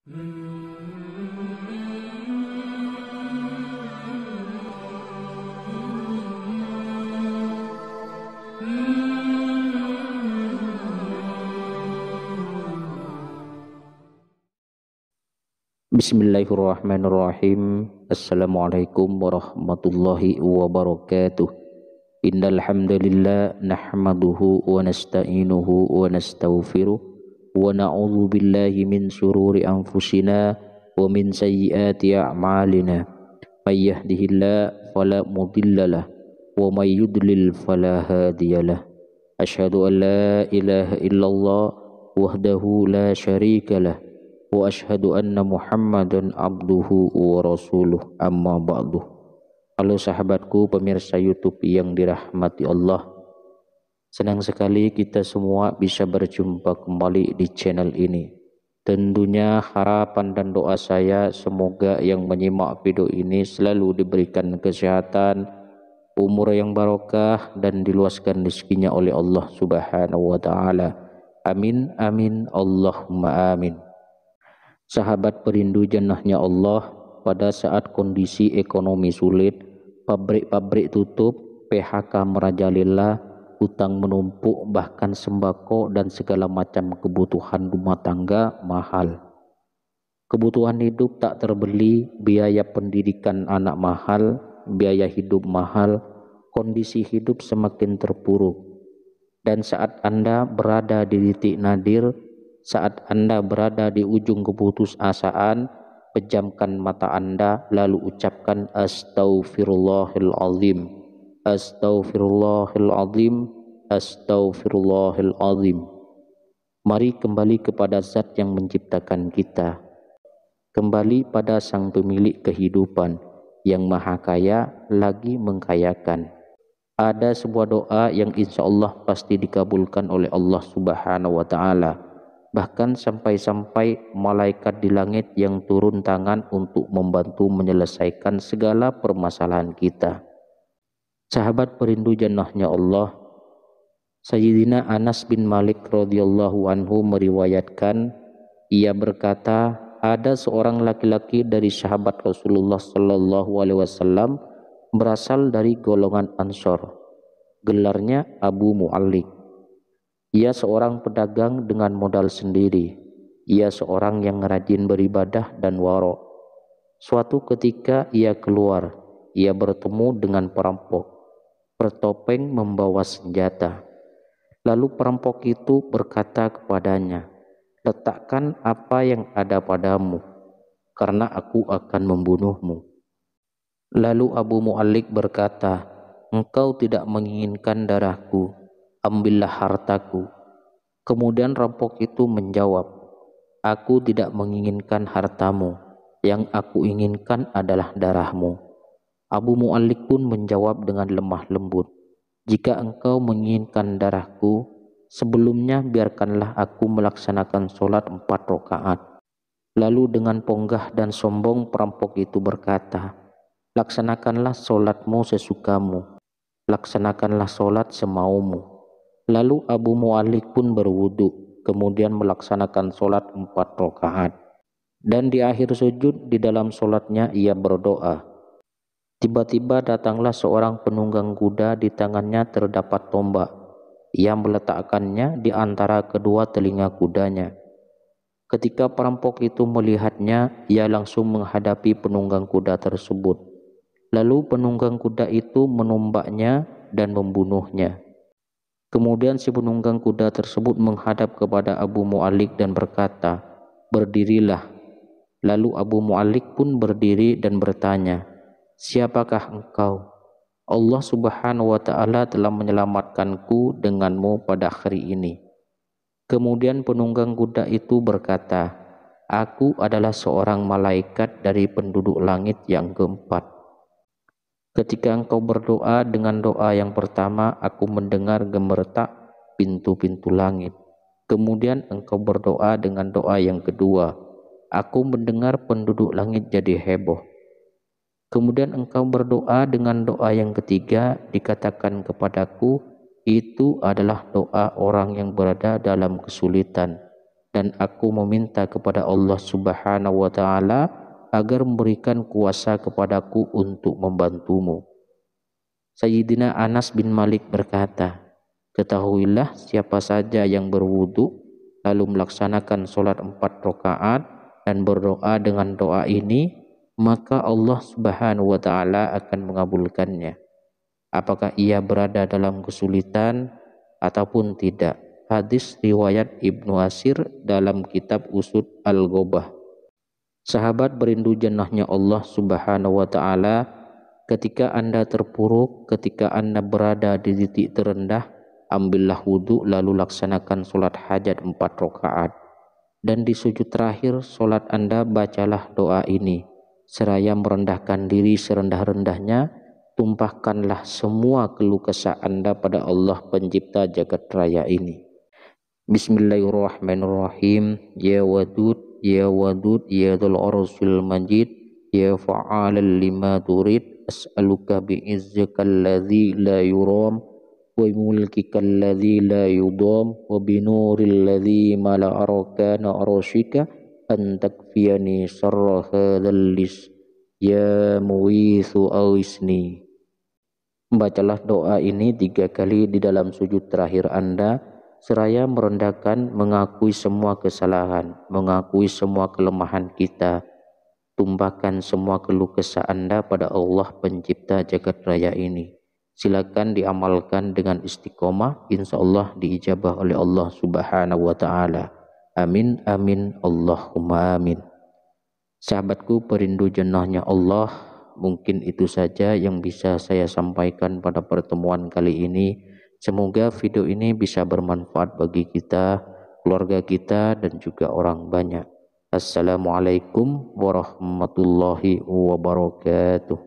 Bismillahirrahmanirrahim. Assalamualaikum warahmatullahi wabarakatuh. Innal hamdalillah nahmaduhu wa nasta'inuhu wa nastaghfiruh wa na'udzu billahi min shururi anfusina wa min sayyiati a'malina. May yahdihillahu fala mudhillalah wa may yudlil fala hadiyalah. Asyhadu an la ilaha illallah wahdahu la syarikalah wa asyhadu anna Muhammadan abduhu wa rasuluh, amma ba'du. Halo sahabatku pemirsa YouTube yang dirahmati Allah. Senang sekali kita semua bisa berjumpa kembali di channel ini. Tentunya harapan dan doa saya semoga yang menyimak video ini selalu diberikan kesehatan, umur yang barokah, dan diluaskan rezekinya oleh Allah Subhanahu wa taala. Amin amin Allahumma amin. Sahabat perindu jannahnya Allah, pada saat kondisi ekonomi sulit, pabrik-pabrik tutup, PHK merajalela, utang menumpuk, bahkan sembako dan segala macam kebutuhan rumah tangga mahal. Kebutuhan hidup tak terbeli, biaya pendidikan anak mahal, biaya hidup mahal, kondisi hidup semakin terpuruk. Dan saat Anda berada di titik nadir, saat Anda berada di ujung keputusasaan, pejamkan mata Anda lalu ucapkan astaghfirullahalazim, astaghfirullahalazim, astaghfirullahalazim. Mari kembali kepada Zat yang menciptakan kita, kembali pada Sang Pemilik kehidupan yang Maha Kaya lagi mengkayakan. Ada sebuah doa yang insya Allah pasti dikabulkan oleh Allah Subhanahu wa taala. Bahkan sampai-sampai malaikat di langit yang turun tangan untuk membantu menyelesaikan segala permasalahan kita. Sahabat perindu jannahnya Allah, Sayyidina Anas bin Malik radhiyallahu anhu meriwayatkan, ia berkata, ada seorang laki-laki dari sahabat Rasulullah sallallahu alaihi wasallam berasal dari golongan Ansor. Gelarnya Abu Mu'allik. Ia seorang pedagang dengan modal sendiri. Ia seorang yang rajin beribadah dan warok. Suatu ketika ia keluar. Ia bertemu dengan perampok bertopeng membawa senjata. Lalu perampok itu berkata kepadanya, letakkan apa yang ada padamu, karena aku akan membunuhmu. Lalu Abu Mu'allik berkata, engkau tidak menginginkan darahku, ambillah hartaku. Kemudian rampok itu menjawab, aku tidak menginginkan hartamu, yang aku inginkan adalah darahmu. Abu Mu'allik pun menjawab dengan lemah lembut, jika engkau menginginkan darahku, sebelumnya biarkanlah aku melaksanakan sholat 4 rakaat. Lalu dengan ponggah dan sombong perampok itu berkata, laksanakanlah sholatmu sesukamu, laksanakanlah sholat semaumu. Lalu Abu Mu'allik pun berwudu, kemudian melaksanakan sholat 4 rakaat. Dan di akhir sujud di dalam sholatnya ia berdoa. Tiba-tiba datanglah seorang penunggang kuda, di tangannya terdapat tombak. Ia meletakkannya di antara kedua telinga kudanya. Ketika perampok itu melihatnya, ia langsung menghadapi penunggang kuda tersebut. Lalu penunggang kuda itu menumbaknya dan membunuhnya. Kemudian si penunggang kuda tersebut menghadap kepada Abu Mu'allik dan berkata, berdirilah. Lalu Abu Mu'allik pun berdiri dan bertanya, siapakah engkau? Allah Subhanahu wa ta'ala telah menyelamatkanku denganmu pada hari ini. Kemudian penunggang kuda itu berkata, aku adalah seorang malaikat dari penduduk langit yang keempat. Ketika engkau berdoa dengan doa yang pertama, aku mendengar gemeretak pintu-pintu langit. Kemudian engkau berdoa dengan doa yang kedua, aku mendengar penduduk langit jadi heboh. Kemudian engkau berdoa dengan doa yang ketiga, dikatakan kepadaku, itu adalah doa orang yang berada dalam kesulitan. dan aku meminta kepada Allah Subhanahu wa Ta'ala agar memberikan kuasa kepadaku untuk membantumu. Sayyidina Anas bin Malik berkata, ketahuilah siapa saja yang berwudu lalu melaksanakan sholat 4 rakaat dan berdoa dengan doa ini, maka Allah Subhanahu wa Ta'ala akan mengabulkannya, apakah ia berada dalam kesulitan ataupun tidak. Hadis riwayat Ibnu Asir dalam kitab Usud Al-Ghobah. Sahabat berindu jannahnya Allah Subhanahu wa Ta'ala, ketika Anda terpuruk, ketika Anda berada di titik terendah, ambillah wudhu lalu laksanakan sholat hajat 4 rakaat. Dan di sujud terakhir sholat Anda bacalah doa ini, seraya merendahkan diri serendah-rendahnya, tumpahkanlah semua keluh kesah Anda pada Allah pencipta jagat raya ini. Bismillahirrahmanirrahim. Ya Wadud, Ya Wadud, Ya Dzul Arsyil Majid, Ya Fa'alan lima turid, as'aluka bi'izzikal ladzi la yuram, wa mulkikal ladzi la yudam, wa binuril ladzi mala'a arkana arsyika, an takfiyani syarra hadzal lis, ya muwithu awisni. Bacalah doa ini 3 kali di dalam sujud terakhir Anda, seraya merendahkan, mengakui semua kesalahan, mengakui semua kelemahan kita, tumpahkan semua keluh kesah Anda pada Allah pencipta jagat raya ini. Silakan diamalkan dengan istiqomah, insya Allah diijabah oleh Allah Subhanahu wa Ta'ala. Amin, amin, Allahumma amin. Sahabatku perindu jannahnya Allah, mungkin itu saja yang bisa saya sampaikan pada pertemuan kali ini. Semoga video ini bisa bermanfaat bagi kita, keluarga kita, dan juga orang banyak. Assalamualaikum warahmatullahi wabarakatuh.